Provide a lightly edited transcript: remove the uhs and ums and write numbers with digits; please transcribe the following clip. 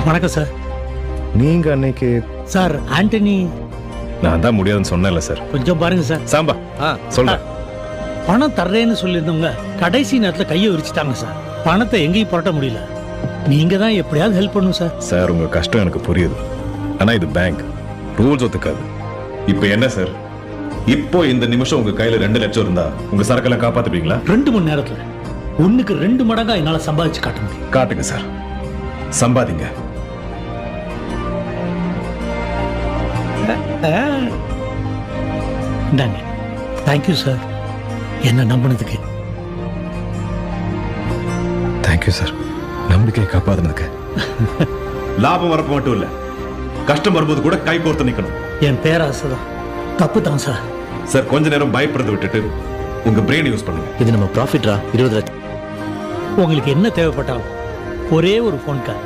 வணக்கம் சார். நீங்க அன்னைக்கு சார் ஆண்டனி நான் தான் முடியாதுன்னு சொன்னேன்ல சார். கொஞ்சம் பாருங்க சார். சாம்பா சொல்றேன். பணம் தர்றேன்னு சொல்லியிருந்தவங்க கடைசி நேரத்துல கையை விரிச்சிட்டாங்க சார். பணத்தை எங்கேயும் புரட்ட முடியல. நீங்க தான் எப்படியாவது ஹெல்ப் பண்ணும் சார். சார் உங்க கஷ்டம் எனக்கு புரியுது. ஆனா இது பேங்க் ரூல்ஸ் ஒத்துக்காது. இப்போ என்ன சார், இப்போ இந்த நிமிஷம் உங்க கையில 2 லட்சம் இருந்தா உங்க சரக்கெல்லாம் காப்பாத்துப்பீங்களா? 2 மணி நேரத்துல 1க்கு 2 மடங்கா என்னால சம்பாதிச்சு காட்ட முடியும். காட்டுங்க சார், சம்பாதிங்க. இந்தாங்க. தேங்க்யூ சார், என்ன நம்பினதுக்கு. தேங்க்யூ சார், நம்பிக்கையை காப்பாத்துனதுக்கு. லாபம் வரப்ப மட்டும் இல்ல, கஷ்டம் வரும்போது கூட கை கோர்த்து நிக்கணும். என் பேராசை தான். தப்பு தான் சார். சார் கொஞ்ச நேரம் பயப்படுறதை விட்டுட்டு உங்க பிரெயின் யூஸ் பண்ணுங்க. இது நம்ம ப்ராஃபிட்ரா 20 லட்சம். உங்களுக்கு என்ன தேவைப்பட்டாலும் ஒரே ஒரு ஃபோன் கால்.